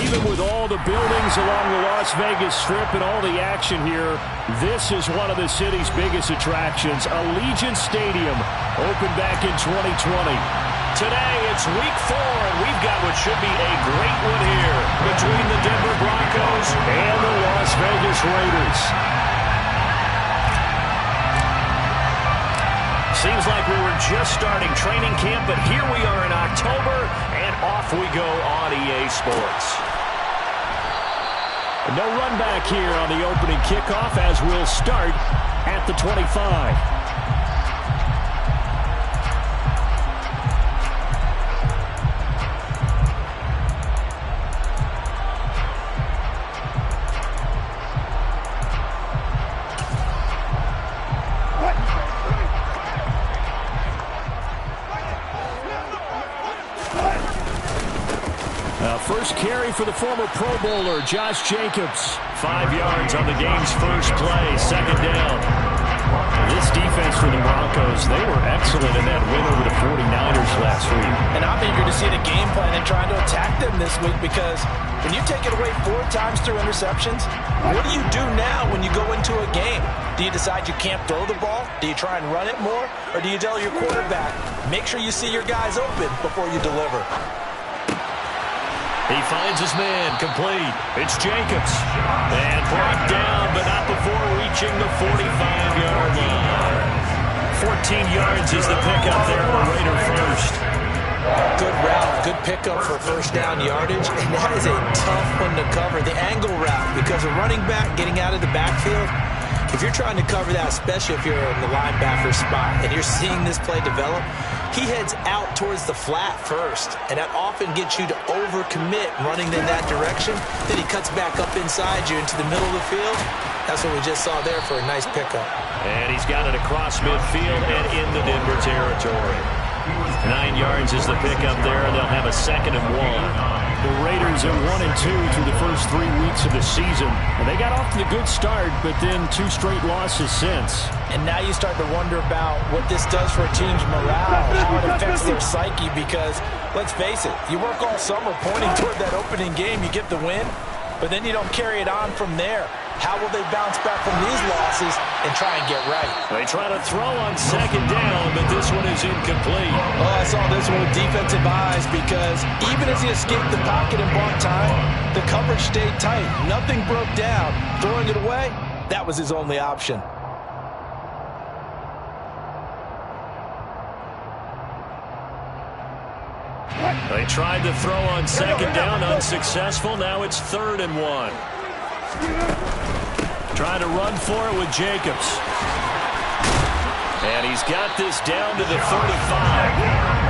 even with all the buildings along the Las Vegas Strip and all the action here, this is one of the city's biggest attractions. Allegiant Stadium opened back in 2020. Today, it's week 4, and we've got what should be a great one here between the Denver Broncos and the Las Vegas Raiders. Seems like we were just starting training camp, but here we are in October, and off we go on EA Sports. No run back here on the opening kickoff as we'll start at the 25. First carry for the former Pro Bowler, Josh Jacobs. 5 yards on the game's first play, second down. This defense for the Broncos, they were excellent in that win over the 49ers last week. And I'm eager to see the game plan and trying to attack them this week because when you take it away 4 times through interceptions, what do you do now when you go into a game? Do you decide you can't throw the ball? Do you try and run it more? Or do you tell your quarterback, make sure you see your guys open before you deliver? He finds his man, complete. It's Jacobs. And brought down, but not before reaching the 45-yard line. 14 yards is the pickup there on the Raider first. Good route, good pickup for first down yardage, and that is a tough one to cover, the angle route, because a running back getting out of the backfield, if you're trying to cover that, especially if you're in the linebacker spot, and you're seeing this play develop, he heads out towards the flat first, and that often gets you to overcommit running in that direction. Then he cuts back up inside you into the middle of the field. That's what we just saw there for a nice pickup. And he's got it across midfield and in the Denver territory. 9 yards is the pickup there, and they'll have a 2nd and 1. The Raiders are 1-2 through the first 3 weeks of the season. And they got off to a good start, but then 2 straight losses since. And now you start to wonder about what this does for a team's morale, how it affects their psyche, because, let's face it, you work all summer pointing toward that opening game, you get the win, but then you don't carry it on from there. How will they bounce back from these losses and try and get right? They try to throw on 2nd down, but this one is incomplete. Oh, I saw this one with defensive eyes because even as he escaped the pocket and bought time, the coverage stayed tight. Nothing broke down. Throwing it away, that was his only option. They tried to throw on 2nd down, unsuccessful. Now it's 3rd and 1. Trying to run for it with Jacobs. And he's got this down to the 35.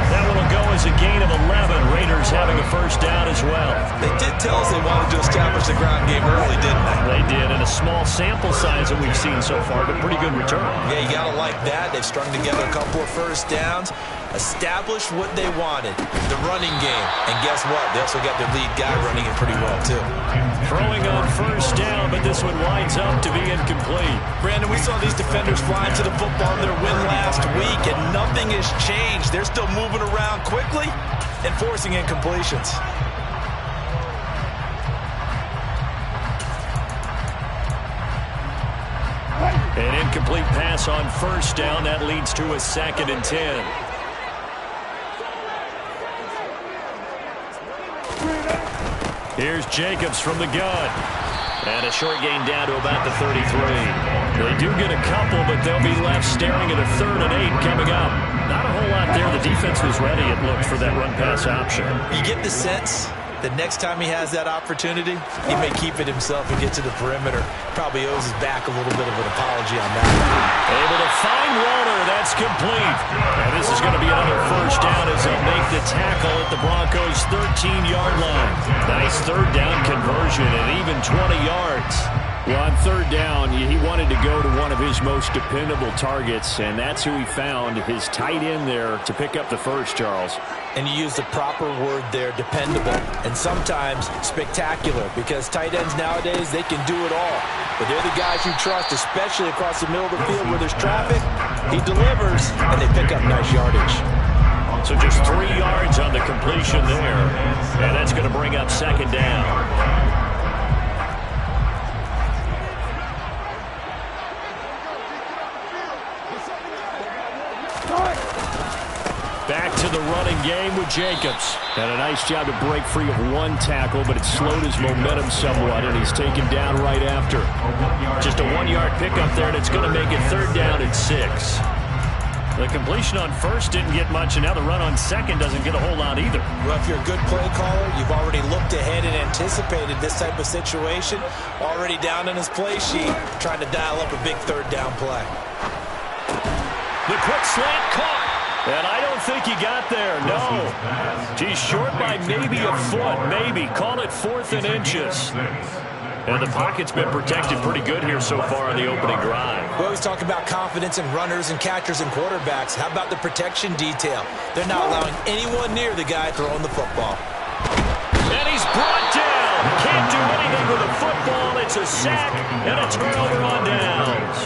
That one will go as a gain of 11. Raiders having a first down as well. They did tell us they wanted to establish the ground game early, didn't they? They did, and a small sample size that we've seen so far, but pretty good return. Yeah, you got to like that. They've strung together a couple of first downs, established what they wanted, the running game. And guess what? They also got their lead guy running it pretty well, too. Throwing on first down, but this one winds up to be incomplete. Brandon, we saw these defenders flying to the football in their win last week, and nothing has changed. They're still moving around quickly and forcing incompletions. An incomplete pass on first down. That leads to a 2nd and 10. Here's Jacobs from the gun. And a short gain down to about the 33. They do get a couple, but they'll be left staring at a 3rd and 8 coming up. Not a whole lot there. The defense was ready, it looked, for that run-pass option. You get the sense that next time he has that opportunity, he may keep it himself and get to the perimeter. Probably owes his back a little bit of an apology on that. Able to find Warner. That's complete. And this is going to be another first down as they'll make the tackle at the Broncos' 13-yard line. Nice 3rd down conversion and even 20 yards. Well, on 3rd down, he wanted to go to one of his most dependable targets, and that's who he found, his tight end there, to pick up the first, Charles. And you use the proper word there, dependable, and sometimes spectacular, because tight ends nowadays, they can do it all. But they're the guys you trust, especially across the middle of the field where there's traffic. He delivers, and they pick up nice yardage. So just 3 yards on the completion there. And that's going to bring up second down. Back to the running game with Jacobs. And a nice job to break free of one tackle, but it slowed his momentum somewhat, and he's taken down right after. Just a 1-yard pickup there, and it's going to make it 3rd down and 6. The completion on first didn't get much, and now the run on second doesn't get a whole lot either. Well, if you're a good play caller, you've already looked ahead and anticipated this type of situation. Already down on his play sheet, trying to dial up a big 3rd down play. The quick slant caught. And I don't think he got there, no. He's short by maybe a foot, maybe. Call it 4th and inches. And the pocket's been protected pretty good here so far on the opening drive. We always talk about confidence in runners and catchers and quarterbacks. How about the protection detail? They're not allowing anyone near the guy throwing the football. And he's brought down. Can't do anything with a football. It's a sack and a turnover on downs.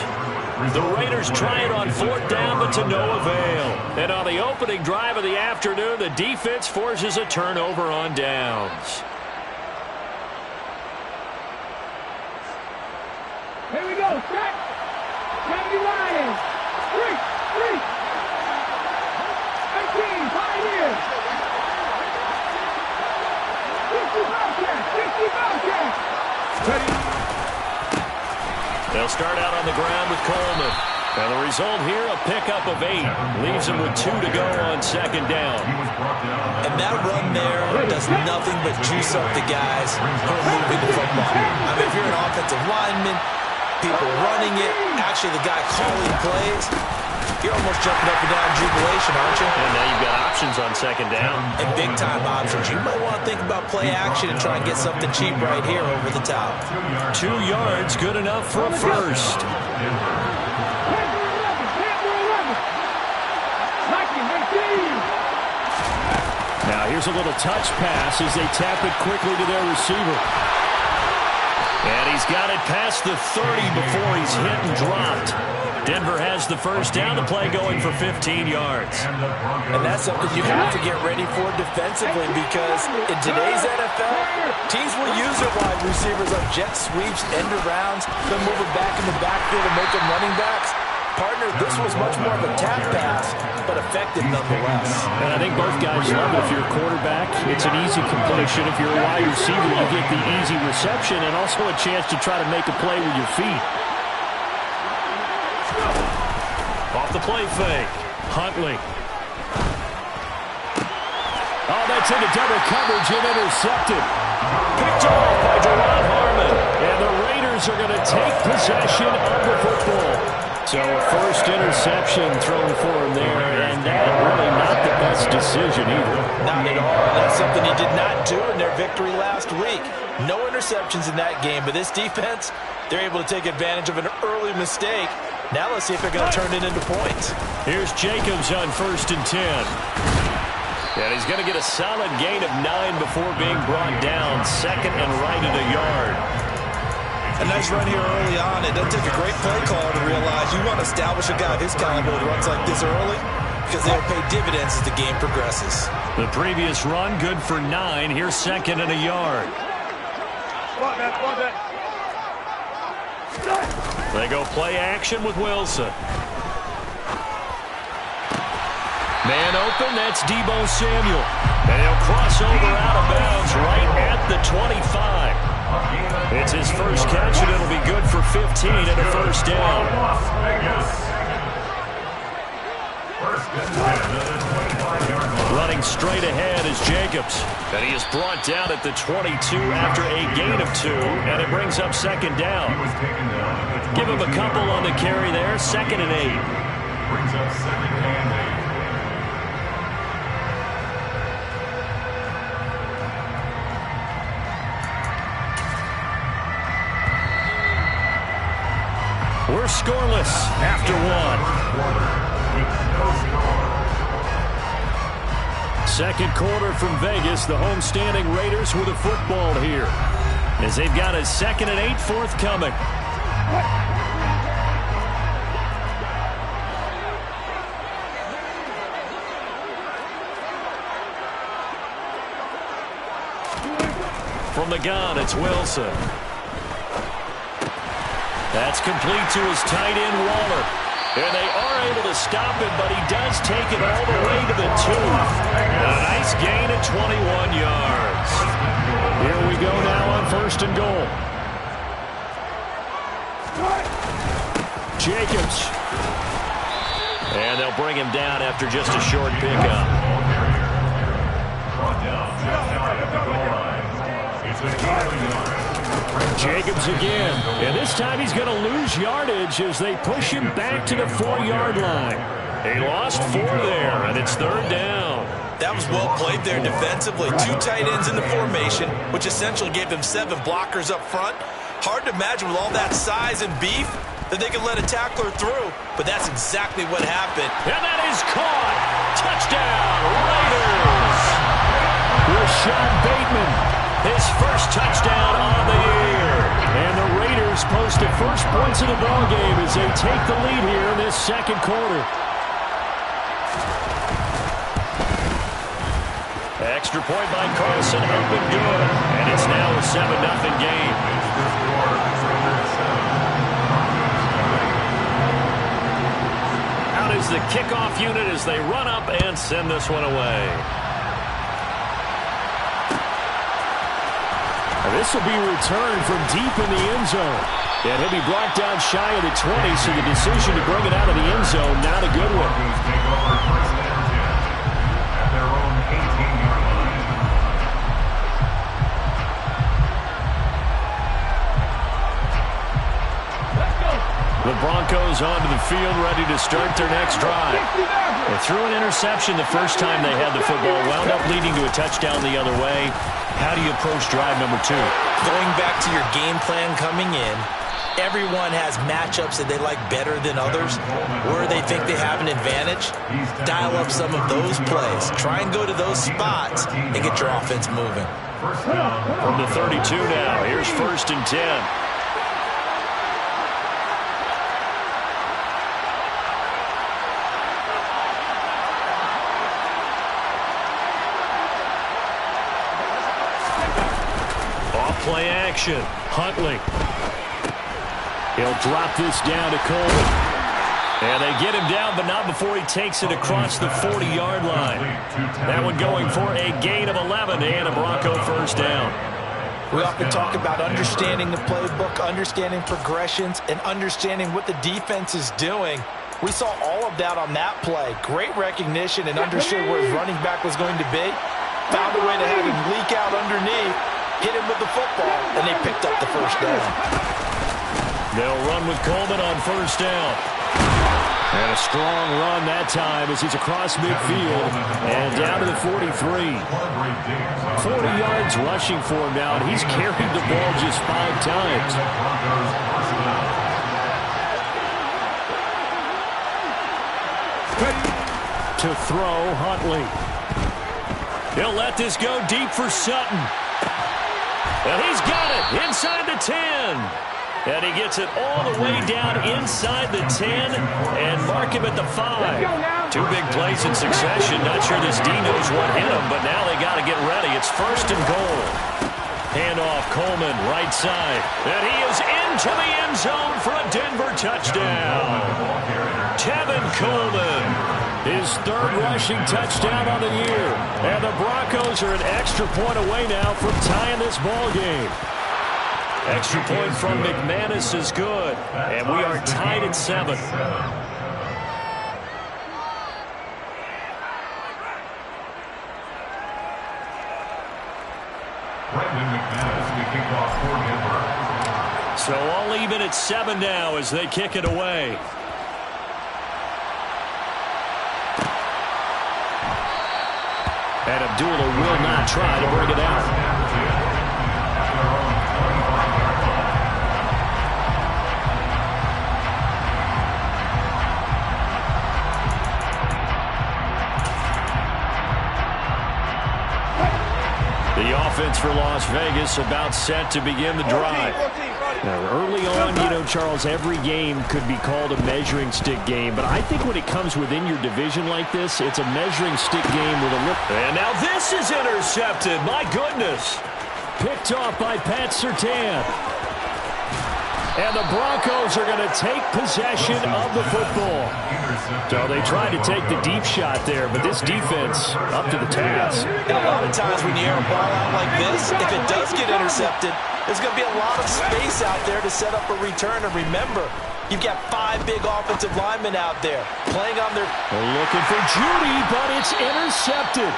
The Raiders try it on 4th down, but to no avail. And on the opening drive of the afternoon, the defense forces a turnover on downs. Here we go, set. County Lions. 3. 18, Pioneers. 50 Bobcats. Ready. They'll start out on the ground with Coleman. And the result here, a pickup of 8. Leaves him with 2 to go on 2nd down. And that run there does nothing but juice up the guys who are moving the football. I mean, if you're an offensive lineman, people running it, actually the guy calling plays, you're almost jumping up and down in jubilation, aren't you? And now you've got options on 2nd down. And big-time options. You might want to think about play action and try and get something cheap right here over the top. 2 yards, good enough for a first. Now here's a little touch pass as they tap it quickly to their receiver. And he's got it past the 30 before he's hit and dropped. Denver has the first down. The play going for 15 yards. And that's something you have to get ready for defensively, because in today's NFL, teams will use their wide receivers on jet sweeps, end arounds. They'll move it back in the backfield and make them running backs. Partner, this was much more of a tap pass, but effective nonetheless. And I think both guys love it. If you're a quarterback, it's an easy completion. If you're a wide receiver, you get the easy reception and also a chance to try to make a play with your feet. Off the play fake. Huntley. Oh, that's into double coverage and intercepted. Picked off by Duron Harmon. And the Raiders are going to take possession of the football. So a first interception thrown for him there, and that really not the best decision either. Not at all. That's something he did not do in their victory last week. No interceptions in that game, but this defense, they're able to take advantage of an early mistake. Now let's see if they're going to turn it into points. Here's Jacobs on 1st and 10. And he's going to get a solid gain of 9 before being brought down. 2nd and right at a yard. A nice run here early on. It doesn't take a great play caller to realize you want to establish a guy of his caliber who runs like this early, because they'll pay dividends as the game progresses. The previous run good for 9. Here's 2nd and a yard. They go play action with Wilson. Man open, that's Deebo Samuel. And he'll cross over out of bounds right at the 25. It's his first catch, and it'll be good for 15 and a first down. Running straight ahead is Jacobs. And he is brought down at the 22 after a gain of 2, and it brings up 2nd down. Give him a couple on the carry there, 2nd and 8. Brings up 2nd and 8. We're scoreless after 1. Second quarter from Vegas. The homestanding Raiders with a football here, as they've got a 2nd and 8 forthcoming. From the gun, it's Wilson. That's complete to his tight end, Waller. And they are able to stop him, but he does take it all the way to the 2. A nice gain at 21 yards. Here we go now on 1st and goal. Jacobs. And they'll bring him down after just a short pickup. Jacobs again. And this time he's going to lose yardage as they push him back to the 4-yard line. He lost 4 there, and it's 3rd down. That was well played there defensively. 2 tight ends in the formation, which essentially gave them 7 blockers up front. Hard to imagine with all that size and beef that they could let a tackler through, but that's exactly what happened. And that is caught. Touchdown, Raiders. Rashad Bateman, his first touchdown on the year. And the Raiders post the first points of the ballgame as they take the lead here in this 2nd quarter. Extra point by Carlson, up and good. And it's now a 7-0 game. Out is the kickoff unit as they run up and send this one away. This will be returned from deep in the end zone. And he'll be brought down shy of the 20, so the decision to bring it out of the end zone, not a good one. The Broncos onto the field, ready to start their next drive. They threw an interception the first time they had the football, wound up leading to a touchdown the other way. How do you approach drive number 2? Going back to your game plan coming in, everyone has matchups that they like better than others, where they think they have an advantage. Dial up some of those plays. Try and go to those spots and get your offense moving. From the 32 now, here's 1st and 10. Play action. Huntley. He'll drop this down to Coleman. And they get him down, but not before he takes it across the 40-yard line. That one going for a gain of 11 and a Bronco first down. We often talk about understanding the playbook, understanding progressions, and understanding what the defense is doing. We saw all of that on that play. Great recognition and understood where his running back was going to be. Found a way to have him leak out underneath. Hit him with the football, and they picked up the first down. They'll run with Coleman on first down. And a strong run that time as he's across midfield and down to the 43. 40 yards rushing for him now, and he's carried the ball just 5 times. To throw, Huntley. He'll let this go deep for Sutton. And he's got it inside the 10. And he gets it all the way down inside the 10 and mark him at the 5. 2 big plays in succession. Not sure this D knows what hit him, but now they got to get ready. It's 1st and goal. Handoff, Coleman, right side. And he is into the end zone for a Denver touchdown. Tevin Coleman, his 3rd rushing touchdown on the year. And the Broncos are an extra point away now from tying this ball game. Extra point from McManus is good. And we are tied at 7. So all even at 7 now as they kick it away. And Abdullah will not try to bring it out. The offense for Las Vegas about set to begin the drive. Now, early on, Charles, every game could be called a measuring stick game. But I think when it comes within your division like this, it's a measuring stick game with a look. And now this is intercepted. My goodness. Picked off by Pat Surtain. And the Broncos are going to take possession of the football. So they tried to take the deep shot there, but this defense up to the task. And a lot of times when you air a ball out like this, if it does get intercepted, there's going to be a lot of space out there to set up a return. And remember, you've got 5 big offensive linemen out there playing on their... They're looking for Judy, but it's intercepted.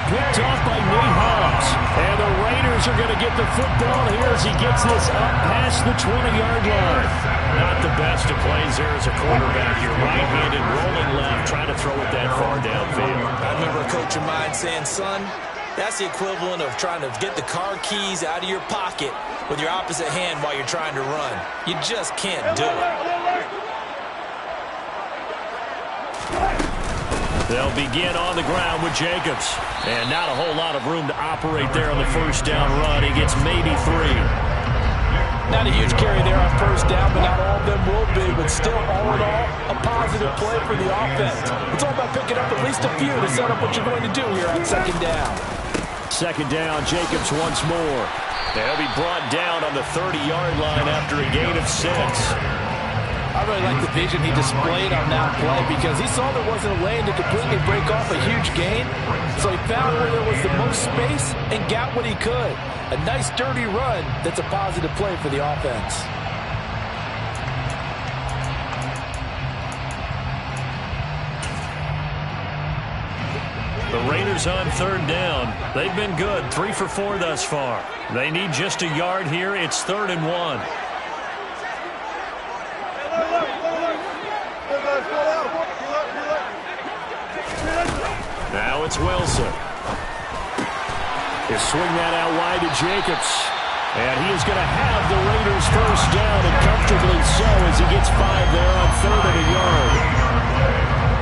Picked off by Nate Hobbs. And the Raiders are going to get the football here as he gets this up past the 20-yard line. Not the best of plays there as a quarterback. You're right-handed, rolling left, trying to throw it that far downfield. I remember a coach of mine saying, son, that's the equivalent of trying to get the car keys out of your pocket with your opposite hand while you're trying to run. You just can't do it. They'll begin on the ground with Jacobs. And not a whole lot of room to operate there on the first down run. He gets maybe 3. Not a huge carry there on first down, but not all of them will be. But still, all in all, a positive play for the offense. It's all about picking up at least a few to set up what you're going to do here on second down. Second down, Jacobs once more. They'll be brought down on the 30-yard line after a gain of 6. I really like the vision he displayed on that play because he saw there wasn't a lane to completely break off a huge gain. So he found where there was the most space and got what he could. A nice, dirty run that's a positive play for the offense. The Raiders on third down. They've been good, 3 for 4 thus far. They need just a yard here. It's 3rd and 1. Now it's Wilson. He'll swing that out wide to Jacobs. And he is going to have the Raiders first down, and comfortably so as he gets 5 there on 3rd and a yard.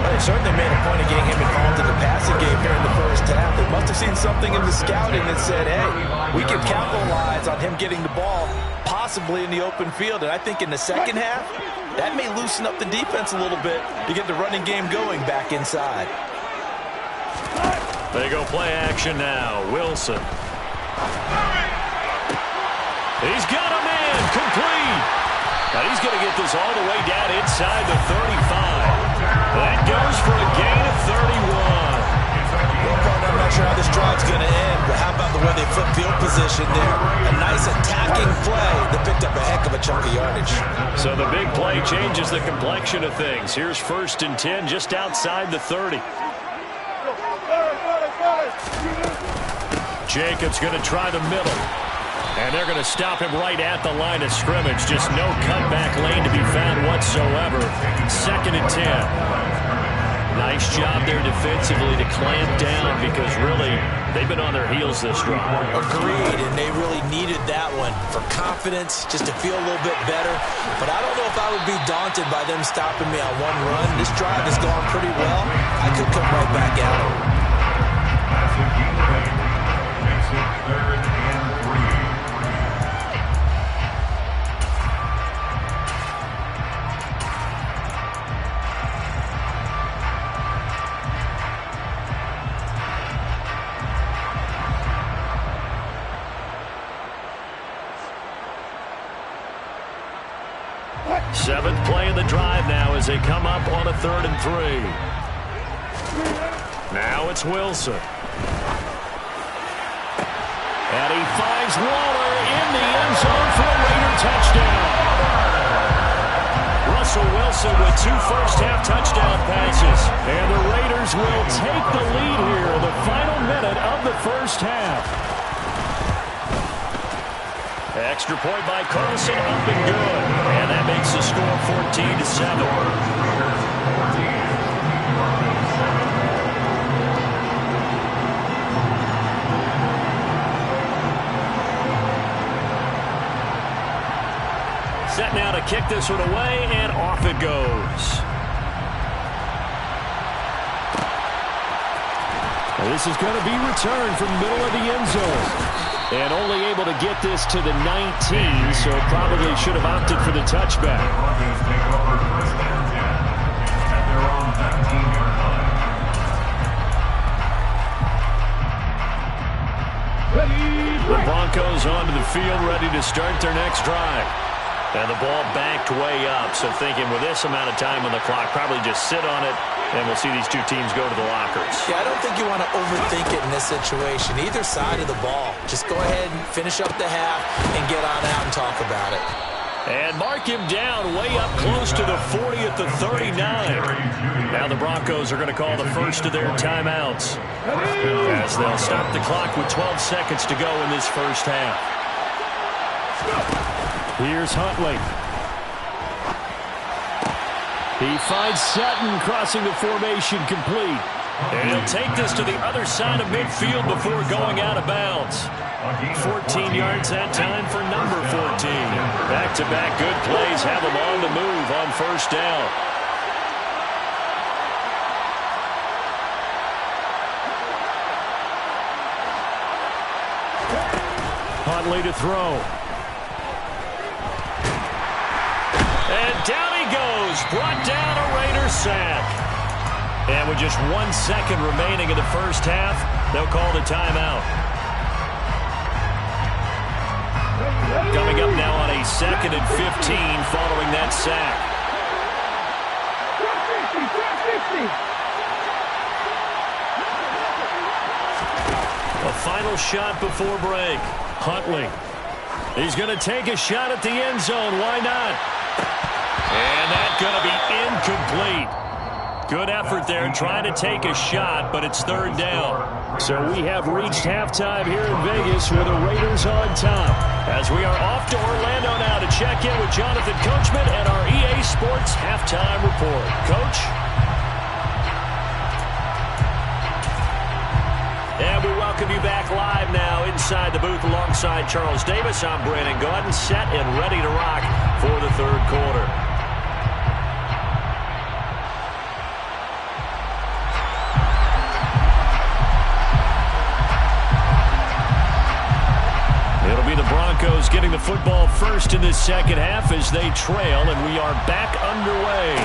Well, they certainly made a point of getting him involved in the passing game here in the first half. They must have seen something in the scouting that said, hey, we can capitalize on him getting the ball possibly in the open field. And I think in the second half, that may loosen up the defense a little bit to get the running game going back inside. They go play action now. Wilson. He's got a man complete. Now he's going to get this all the way down inside the 35. That goes for a gain of 31. I'm not sure how this drive's going to end, but how about the way they flip field position there? A nice attacking play that picked up a heck of a chunk of yardage. So the big play changes the complexion of things. Here's 1st and 10 just outside the 30. Jacobs going to try the middle. And they're going to stop him right at the line of scrimmage. Just no cutback lane to be found whatsoever. 2nd and 10. Nice job there defensively to clamp down because really they've been on their heels this drive. Agreed, and they really needed that one for confidence, just to feel a little bit better. But I don't know if I would be daunted by them stopping me on one run. This drive has gone pretty well. I could come right back at it. 3rd and 3. Seventh play of the drive now as they come up on a 3rd and 3. Now it's Wilson. And he finds Waller in the end zone for a Raider touchdown. Russell Wilson with 2 first-half touchdown passes. And the Raiders will take the lead here in the final minute of the first half. Extra point by Carlson, up and good. And that makes the score 14-7. Set now to kick this one away, and off it goes. This is going to be returned from the middle of the end zone. And only able to get this to the 19, so probably should have opted for the touchback. Broncos take over first and 10 at their own 19-yard line. The Broncos onto the field, ready to start their next drive. And the ball backed way up, so thinking with this amount of time on the clock, probably just sit on it, and we'll see these two teams go to the lockers. Yeah, I don't think you want to overthink it in this situation. Either side of the ball. Just go ahead and finish up the half and get on out and talk about it. And mark him down way up close to the 40 at the 39. Now the Broncos are going to call the first of their timeouts, as they'll stop the clock with 12 seconds to go in this first half. Here's Huntley. He finds Sutton crossing the formation complete. And he'll take this to the other side of midfield before going out of bounds. 14 yards that time for number 14. Back-to-back good plays have him on the move on first down. Huntley to throw. And down he goes. Brought down a Raider sack. And with just 1 second remaining in the first half, they'll call the timeout. Coming up now on a 2nd and 15 following that sack. A final shot before break. Huntley. He's going to take a shot at the end zone. Why not? And that's going to be incomplete. Good effort there trying to take a shot, but it's third down. So we have reached halftime here in Vegas with the Raiders on top. As we are off to Orlando now to check in with Jonathan Coachman and our EA Sports Halftime Report. Coach? And we welcome you back live now inside the booth alongside Charles Davis. I'm Brandon Gaudin, set and ready to rock for the third quarter. It'll be the Broncos getting the football first in this second half as they trail, and we are back underway.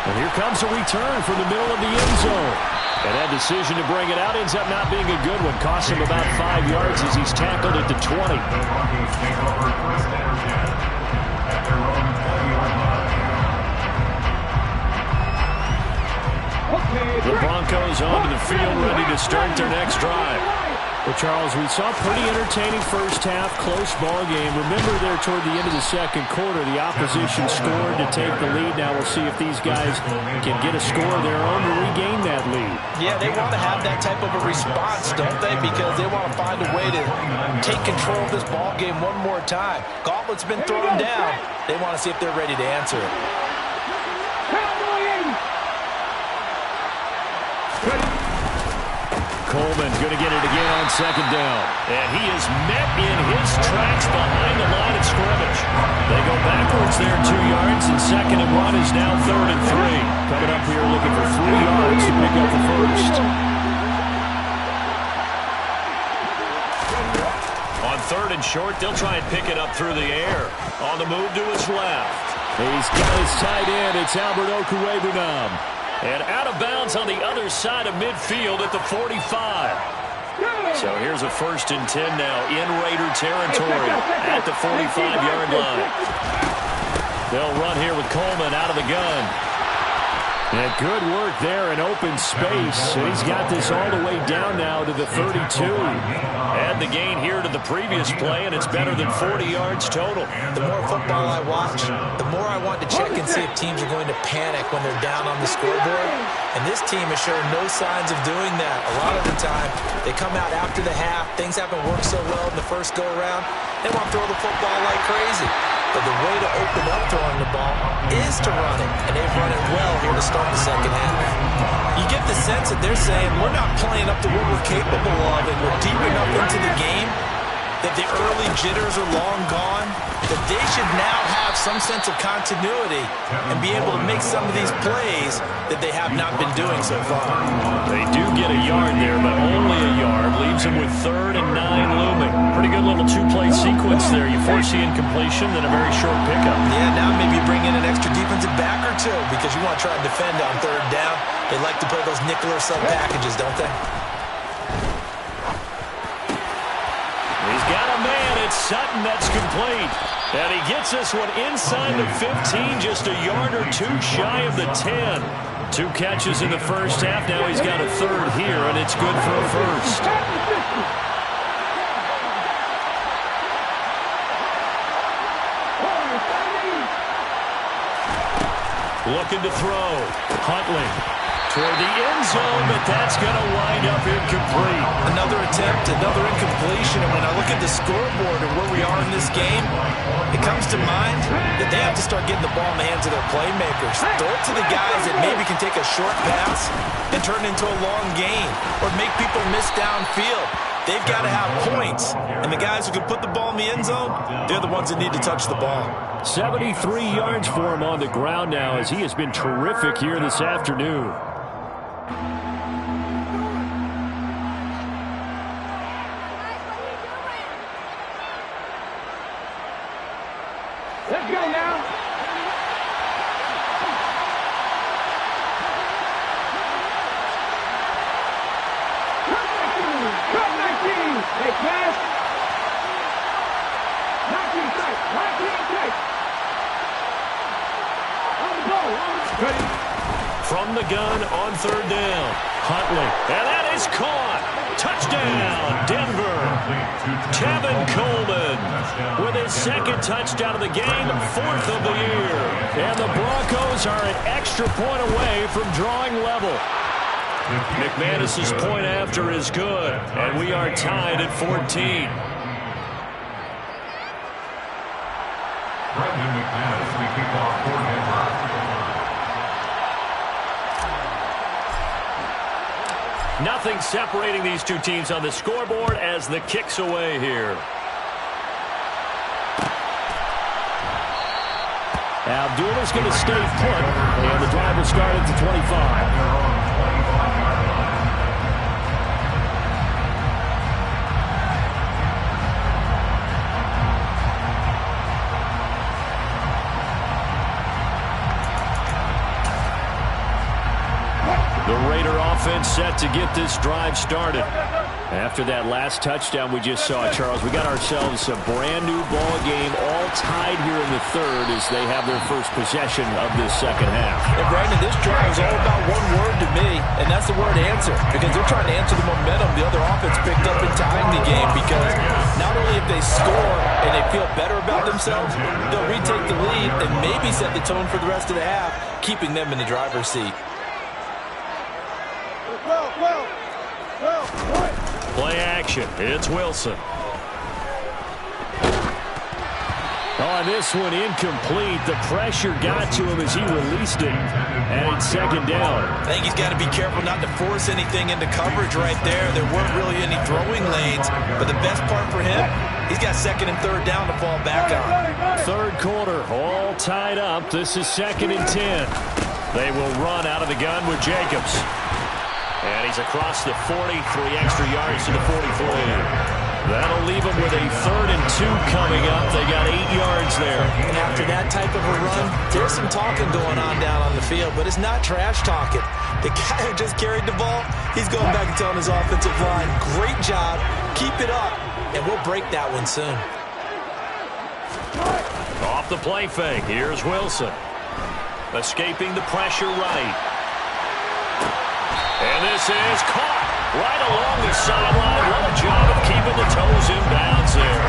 And here comes a return from the middle of the end zone. And that decision to bring it out ends up not being a good one. Costs him about 5 yards as he's tackled at the 20. The Broncos take over first and 10 at their own 20-yard line. The Broncos onto the field, ready to start their next drive. Well, Charles, we saw a pretty entertaining first half, close ball game. Remember there toward the end of the second quarter, the opposition scored to take the lead. Now we'll see if these guys can get a score of their own to regain that lead. Yeah, they want to have that type of a response, don't they? Because they want to find a way to take control of this ball game one more time. Gauntlet's been thrown down. They want to see if they're ready to answer it. Coleman going to get it again on second down. And he is met in his tracks behind the line of scrimmage. They go backwards there 2 yards, and second and 1 is now 3rd and 3. Coming up here looking for 3 yards to pick up the first. On 3rd and short, they'll try and pick it up through the air. On the move to his left. He's got his tight end. It's Albert Okwuegbunam. And out of bounds on the other side of midfield at the 45. So here's a 1st and 10 now in Raider territory at the 45-yard line. They'll run here with Coleman out of the gun. And good work there in open space. And he's got this all the way down now to the 32. Add the gain here to the previous play, and it's better than 40 yards total. The more football I watch, the more I want to check and see if teams are going to panic when they're down on the scoreboard. And this team has shown no signs of doing that. A lot of the time, they come out after the half. Things haven't worked so well in the first go-around. They want to throw the football like crazy. But the way to open up throwing the ball is to run it. And they've run it well here to start the second half. You get the sense that they're saying, we're not playing up to what we're capable of, and we're deep enough into the game that the early jitters are long gone, that they should now have some sense of continuity and be able to make some of these plays that they have not been doing so far. They do get a yard there, but only a yard. Leaves them with 3rd and 9 looming. Pretty good little two-play sequence there. You force the incompletion, then a very short pickup. Yeah, now maybe you bring in an extra defensive back or two because you want to try and defend on 3rd down. They like to play those nickel or sub packages, don't they? He's got a man. It's Sutton. That's complete. And he gets this one inside the 15, just a yard or two shy of the 10. 2 catches in the first half. Now he's got a 3rd here, and it's good for a first. Looking to throw. Huntley toward the end zone, but that's going to wind up incomplete. Another attempt, another incompletion, and when I look at the scoreboard and where we are in this game, it comes to mind that they have to start getting the ball in the hands of their playmakers. Throw it to the guys that maybe can take a short pass and turn it into a long gain or make people miss downfield. They've got to have points, and the guys who can put the ball in the end zone, they're the ones that need to touch the ball. 73 yards for him on the ground now as he has been terrific here this afternoon. Let's go now. Cut 19. Hey, pass. 19 tight. 19 tight. On the ball. Ready. From the gun on 3rd down. Huntley. And that is caught. Touchdown, Denver. Tevin Coleman with his 2nd touchdown of the game, 4th of the year. And the Broncos are an extra point away from drawing level. McManus's point after is good, and we are tied at 14. Brendan McManus, the kickoff for Denver. Nothing separating these two teams on the scoreboard as the kick's away here. Abdullah's going to stay put, and the drive will start at the 25. The Raider offense set to get this drive started. After that last touchdown we just saw, Charles, we got ourselves a brand new ball game, all tied here in the 3rd as they have their first possession of this 2nd half. And Brandon, this drive is all about one word to me, and that's the word answer, because they're trying to answer the momentum the other offense picked up in tying the game, because not only if they score and they feel better about themselves, they'll retake the lead and maybe set the tone for the rest of the half, keeping them in the driver's seat. Play action. It's Wilson. On this one, incomplete. The pressure got to him as he released it. And it's 2nd down. I think he's got to be careful not to force anything into coverage right there. There weren't really any throwing lanes. But the best part for him, he's got 2nd and 3rd down to fall back on. 3rd quarter, all tied up. This is 2nd and 10. They will run out of the gun with Jacobs. And he's across the 40, 3 extra yards to the 43. That'll leave them with a 3rd and 2 coming up. They got 8 yards there. And after that type of a run, there's some talking going on down on the field, but it's not trash talking. The guy who just carried the ball, he's going back and telling his offensive line, great job, keep it up, and we'll break that one soon. Off the play fake, here's Wilson. Escaping the pressure right. And this is caught right along the sideline. What a job of keeping the toes in bounds there.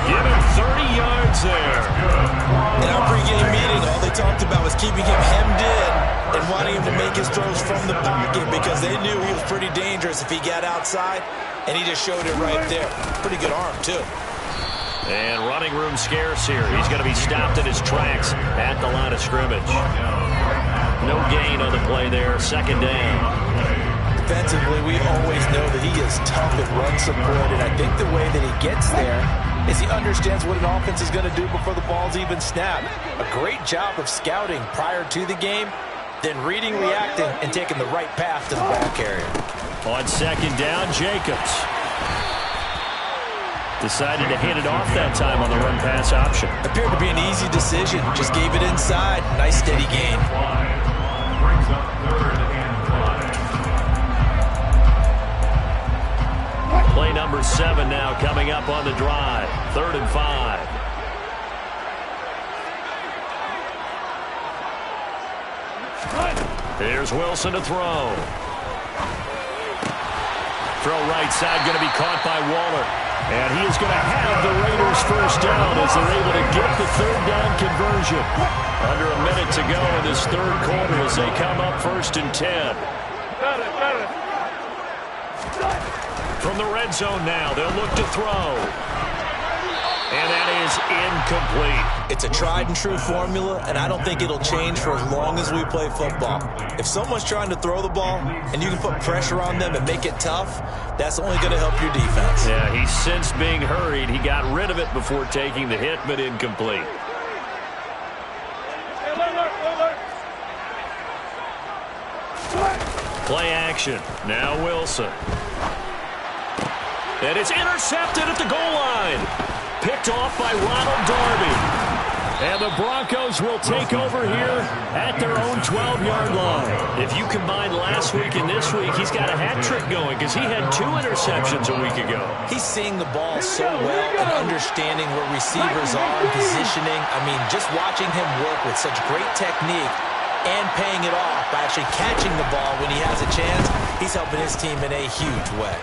Give him 30 yards there. In our pregame meeting, all they talked about was keeping him hemmed in and wanting him to make his throws from the pocket because they knew he was pretty dangerous if he got outside, and he just showed it right there. Pretty good arm, too. And running room scarce here. He's going to be stopped in his tracks at the line of scrimmage. No gain on the play there. 2nd down. defensively, we always know that he is tough at run support, and I think the way that he gets there is he understands what an offense is going to do before the ball's even snapped. A great job of scouting prior to the game, then reading, reacting, and taking the right path to the ball carrier. On second down, Jacobs decided to hand it off that time on the run-pass option. Appeared to be an easy decision. Just gave it inside. Nice steady gain. Brings up 3rd and 5. Play number 7 now coming up on the drive. 3rd and 5. Here's Wilson to throw. Throw right side, going to be caught by Waller. And he is going to have the Raiders first down as they're able to get the 3rd down conversion. Under a minute to go in this 3rd quarter as they come up 1st and 10. From the red zone now, they'll look to throw. And that is incomplete. It's a tried and true formula, and I don't think it'll change for as long as we play football. If someone's trying to throw the ball and you can put pressure on them and make it tough, that's only going to help your defense. Yeah, he sensed being hurried. He got rid of it before taking the hit, but incomplete. Play action. Now Wilson. And it's intercepted at the goal line. Picked off by Ronald Darby. And the Broncos will take over here at their own 12-yard line. If you combine last week and this week, he's got a hat trick going because he had 2 interceptions a week ago. He's seeing the ball so well and understanding where receivers are and positioning. I mean, just watching him work with such great technique and paying it off by actually catching the ball when he has a chance, he's helping his team in a huge way.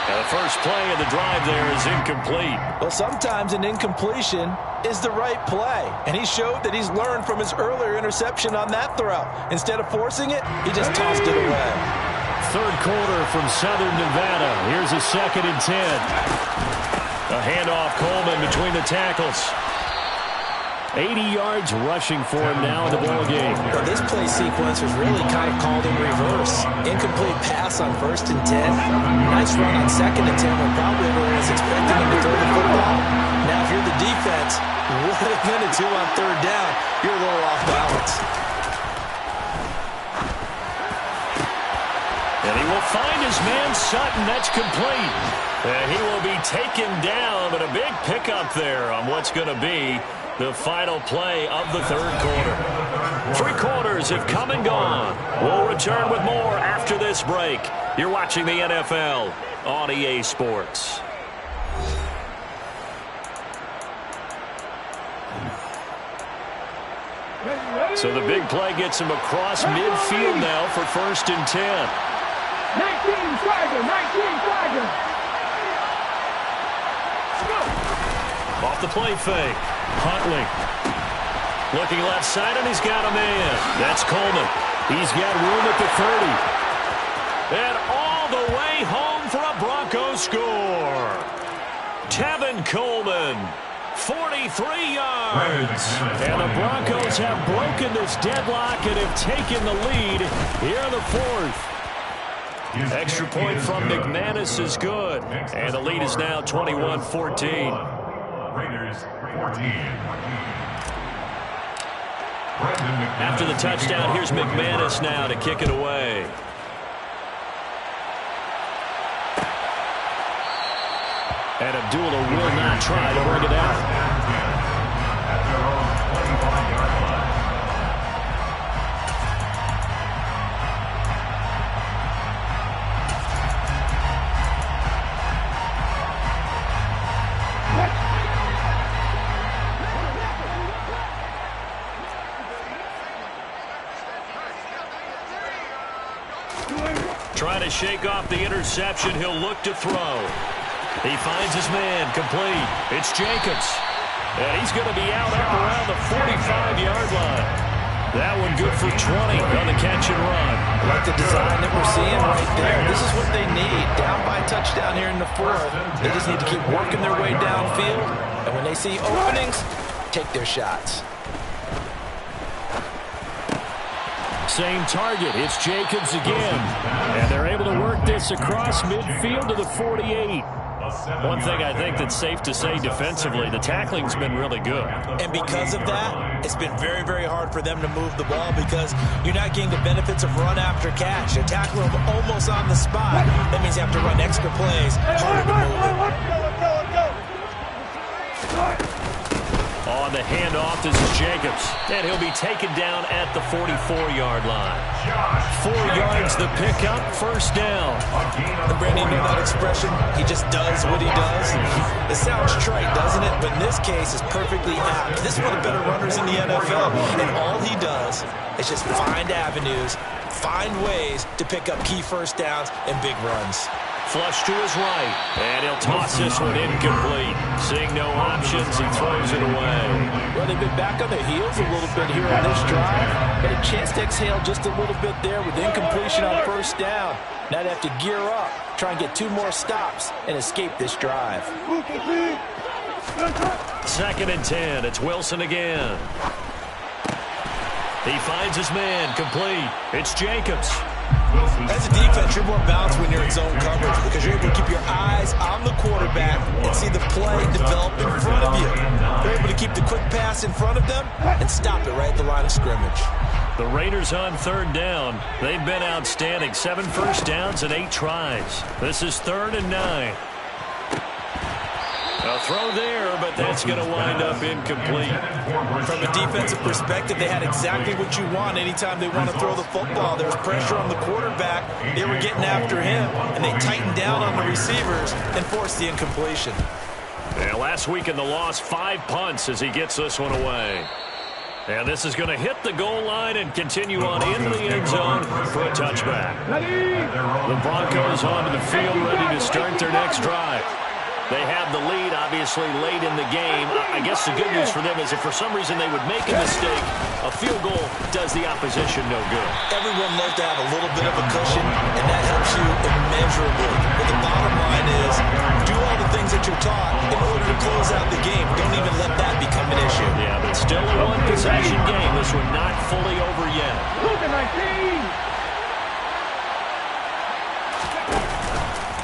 Now the first play of the drive there is incomplete. Well, sometimes an incompletion is the right play, and he showed that he's learned from his earlier interception on that throw. Instead of forcing it, he just tossed it away. 3rd quarter from Southern Nevada. Here's a 2nd and 10. A handoff, Coleman between the tackles. 80 yards rushing for him now in the ball game. Well, this play sequence was really kind of called in reverse. Incomplete pass on 1st and 10. Nice run on 2nd and 10 when probably everyone was expecting him to throw the football. Now, if you're the defense, what are they going to do on 3rd down? You're a little off balance. And he will find his man Sutton. That's complete. And he will be taken down, but a big pickup there on what's going to be the final play of the 3rd quarter. 3 quarters have come and gone. We'll return with more after this break. You're watching the NFL on EA Sports. So the big play gets him across midfield now for 1st and 10. 19 Tiger, 19 Tiger. Off the play fake. Huntley. Looking left side, and he's got a man. That's Coleman. He's got room at the 30. And all the way home for a Broncos score. Tevin Coleman, 43 yards. And the Broncos have broken this deadlock and have taken the lead here in the 4th. Extra point from McManus is good. And the lead is now 21-14. Raiders 14. After the touchdown, here's McManus now to kick it away. And Abdullah will not try to bring it out. Trying to shake off the interception. He'll look to throw. He finds his man complete. It's Jacobs. And he's going to be out up around the 45-yard line. That one good for 20 on the catch and run. I like the design that we're seeing right there. This is what they need. Down by a touchdown here in the 4th. They just need to keep working their way downfield. And when they see openings, take their shots. same target. It's Jacobs again. And they're able to work this across midfield to the 48. One thing I think that's safe to say defensively, the tackling's been really good. And because of that, it's been very, very hard for them to move the ball because you're not getting the benefits of run after catch. You're tackling them almost on the spot. That means you have to run extra plays, harder to move it. On the handoff, this is Jacobs. And he'll be taken down at the 44-yard line. 4 yards the pickup, first down. And Brandon, you know that expression? He just does what he does. It sounds trite, doesn't it? But in this case, it's perfectly apt. This is one of the better runners in the NFL. And all he does is just find avenues, find ways to pick up key first downs and big runs. Flush to his right, and he'll toss this one incomplete. Seeing no options, he throws it away. Well, they've been back on their heels a little bit here on this drive, but a chance to exhale just a little bit there with incompletion on first down. Now they have to gear up, try and get 2 more stops, and escape this drive. 2nd and 10, it's Wilson again. He finds his man, complete. It's Jacobs. As a defense, you're more balanced when you're in zone coverage because you're able to keep your eyes on the quarterback and see the play develop in front of you. They're able to keep the quick pass in front of them and stop it right at the line of scrimmage. The Raiders on 3rd down. They've been outstanding. 7 first downs and 8 tries. This is 3rd and 9. A throw there, but that's going to wind up incomplete. From a defensive perspective, they had exactly what you want anytime they want to throw the football. There was pressure on the quarterback. They were getting after him, and they tightened down on the receivers and forced the incompletion. Yeah, last week in the loss, 5 punts as he gets this one away. And this is going to hit the goal line and continue on into the end zone for a touchback. The Broncos onto the field ready to start their next drive. They have the lead, obviously, late in the game. I guess the good news for them is if for some reason they would make a mistake, a field goal does the opposition no good. Everyone loves to have a little bit of a cushion, and that helps you immeasurably. But the bottom line is, do all the things that you're taught in order to close out the game. Don't even let that become an issue. Yeah, but still a one-possession game. This one not fully over yet.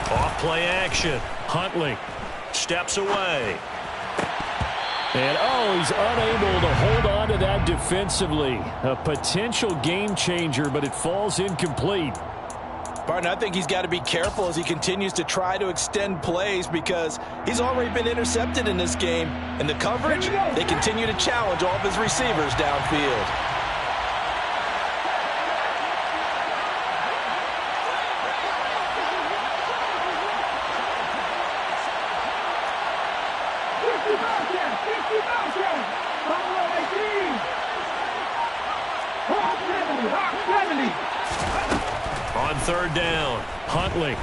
Off-play action. Huntley steps away. And, he's unable to hold on to that defensively. A potential game changer, but it falls incomplete. Barton, I think he's got to be careful as he continues to try to extend plays because he's already been intercepted in this game. And the coverage, they continue to challenge all of his receivers downfield. On 3rd down, Huntley.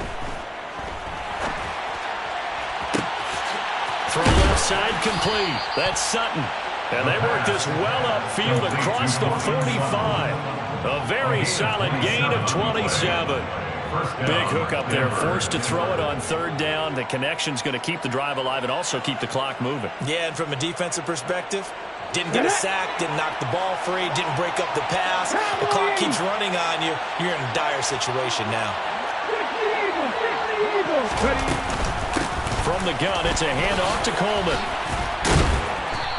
Throw left side complete. That's Sutton. And they work this well upfield across the 45. A very solid gain of 27. Big hook up there, forced to throw it on 3rd down. The connection's going to keep the drive alive and also keep the clock moving. Yeah, and from a defensive perspective, didn't get a sack, didn't knock the ball free, didn't break up the pass. The clock keeps running on you. You're in a dire situation now. From the gun, it's a handoff to Coleman.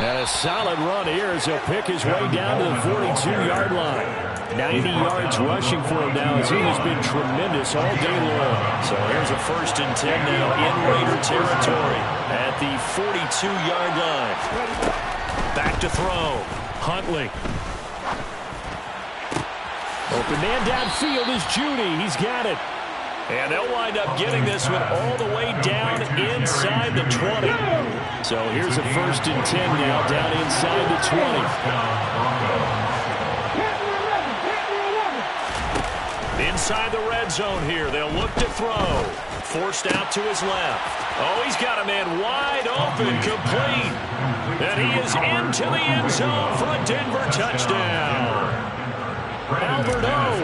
And a solid run here as he'll pick his way down to the 42-yard line. 90 yards rushing for him now as he has been tremendous all day long. So here's a 1st and 10 now in Raider territory at the 42-yard line. Back to throw. Huntley. Open man downfield is Judy. He's got it. And they'll wind up getting this one all the way down inside the 20. So here's a 1st and 10 now down inside the 20. Inside the red zone here. They'll look to throw. Forced out to his left. Oh, he's got a man wide open, complete. And he is into the end zone for a Denver touchdown. Albert O,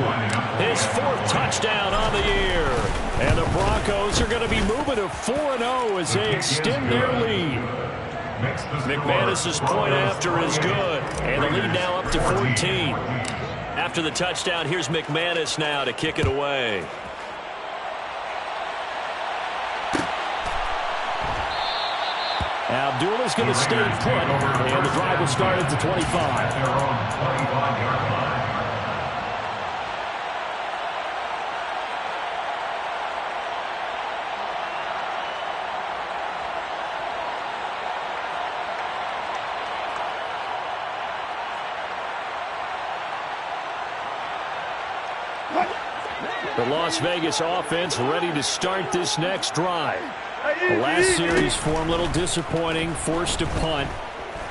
his 4th touchdown on the year. And the Broncos are going to be moving to 4-0 as they extend their lead. McManus's point after is good. And the lead now up to 14. After the touchdown, here's McManus now to kick it away. Abdullah's going to stay put, and the drive will start at the 25. Their own 25-yard line. The Las Vegas offense ready to start this next drive. The last series for them a little disappointing, forced to punt.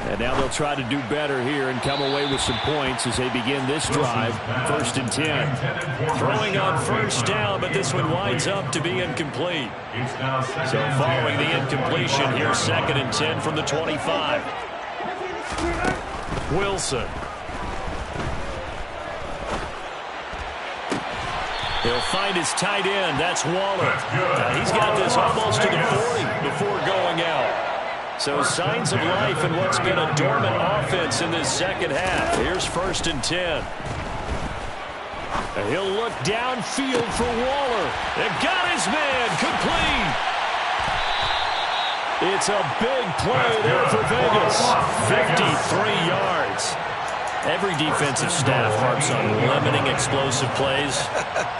And now they'll try to do better here and come away with some points as they begin this drive, 1st and 10. Throwing on first down, but this one winds up to be incomplete. So following the incompletion, here's 2nd and 10 from the 25. Wilson. He'll find his tight end. That's Waller. He's got this almost to the 40 before going out. So signs of life in what's been a dormant offense in this second half. Here's 1st and 10. And he'll look downfield for Waller. And got his man complete. It's a big play there for Vegas. 53 yards. Every defensive staff harps on limiting explosive plays.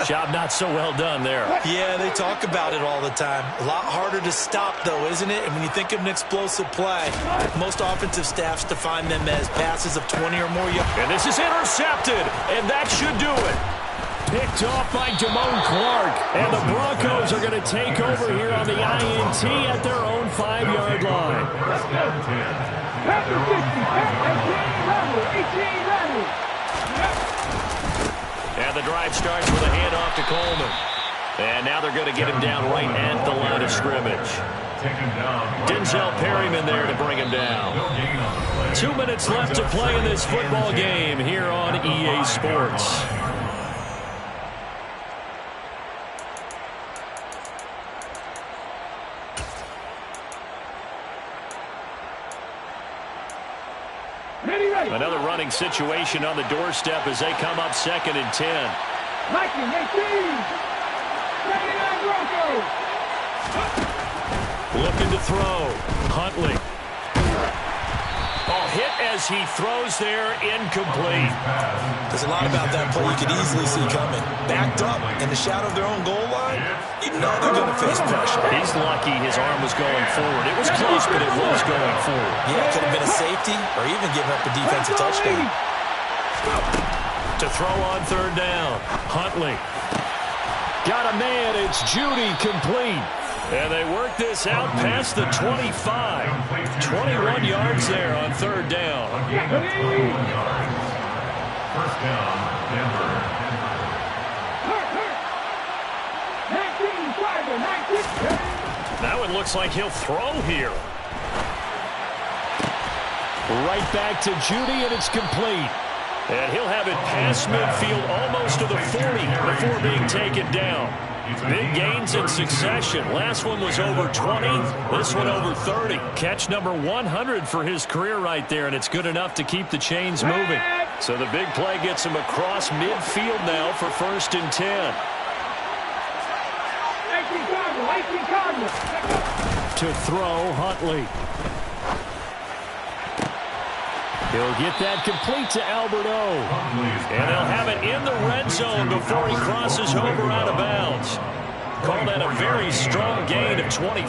Job not so well done there. Yeah, they talk about it all the time. A lot harder to stop, though, isn't it? And when you think of an explosive play, most offensive staffs define them as passes of 20 or more yards. And this is intercepted, and that should do it. Picked off by Damone Clark. And the Broncos are going to take over here on the INT at their own 5-yard line. And the drive starts with a handoff to Coleman. And now they're going to get him down right at the line of scrimmage. Denzel Perryman there to bring him down. 2 minutes left to play in this football game here on EA Sports. Another running situation on the doorstep as they come up 2nd and 10. Mikey, 18. 79 Broncos. Looking to throw. Huntley. Oh, hit as he throws there, incomplete. There's a lot about that play you could easily see coming. Backed up in the shadow of their own goal line, you know they're going to face pressure. He's lucky his arm was going forward. It was close, but it was going forward. Yeah, it could have been a safety or even giving up a defensive touchdown. To throw on 3rd down. Huntley. Got a man. It's Judy, complete. And they work this out past the 25. 21 yards there on 3rd down. First down, Denver. 19, Tiger, 19. That one looks like he'll throw here. Right back to Judy, and it's complete. And he'll have it past midfield almost to the 40 before being taken down. Big gains in succession. Last one was over 20. This one over 30. Catch number 100 for his career right there, and it's good enough to keep the chains moving. So the big play gets him across midfield now for 1st and 10. 18 Cardinals. To throw, Huntley. He'll get that complete to Alberto. And they'll have it in the red zone before he crosses over out of bounds. Call that a very strong gain of 24.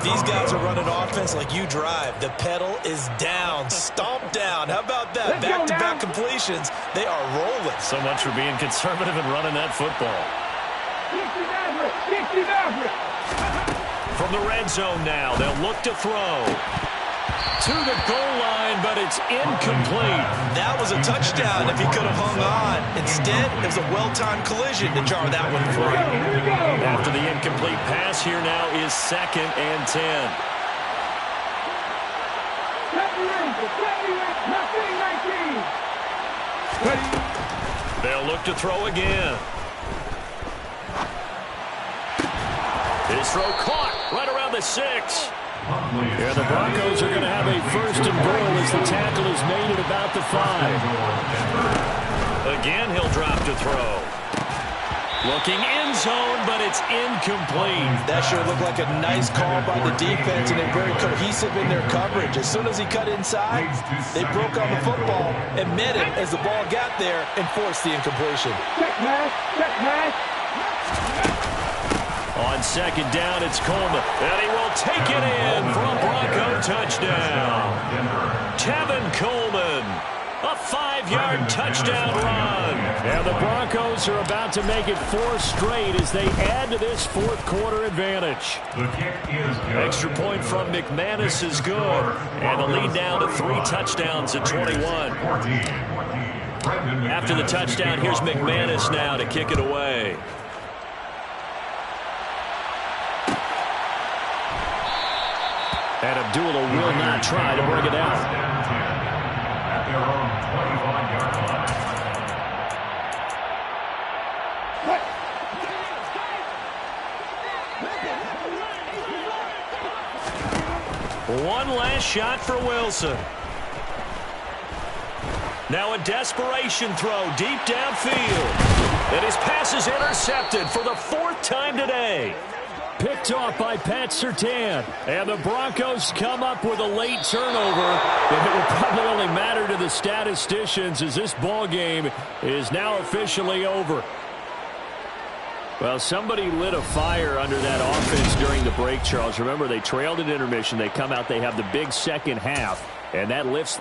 These guys are running offense like you drive. The pedal is down, stomped down. How about that? Back-to-back completions. They are rolling. So much for being conservative and running that football. From the red zone now, they'll look to throw. To the goal line, but it's incomplete. That was a touchdown if he could have hung on. Instead, it was a well-timed collision to jar that one free. After the incomplete pass, here now is 2nd and 10. They'll look to throw again. His throw caught right around the 6. Yeah, the Broncos are going to have a 1st and goal as the tackle is made at about the 5. Again, he'll drop to throw. Looking end zone, but it's incomplete. That sure looked like a nice call by the defense, and they're very cohesive in their coverage. As soon as he cut inside, they broke on the football and met it as the ball got there and forced the incompletion. Check pass, check pass. On second down, it's Coleman, and he will take it in for a Bronco touchdown. Tevin Coleman, a 5-yard touchdown run. And the Broncos are about to make it 4 straight as they add to this fourth quarter advantage. The kick is good. Extra point from McManus is good, and the lead down to 3 touchdowns at 21. After the touchdown, here's McManus now to kick it away. And Abdullah will not try to bring it out. At their own 25-yard line. One last shot for Wilson. Now a desperation throw deep downfield. And his pass is intercepted for the 4th time today. Picked off by Pat Surtain. And the Broncos come up with a late turnover. And it will probably only matter to the statisticians as this ball game is now officially over. Well, somebody lit a fire under that offense during the break, Charles. Remember, they trailed at intermission. They come out, they have the big second half, and that lifts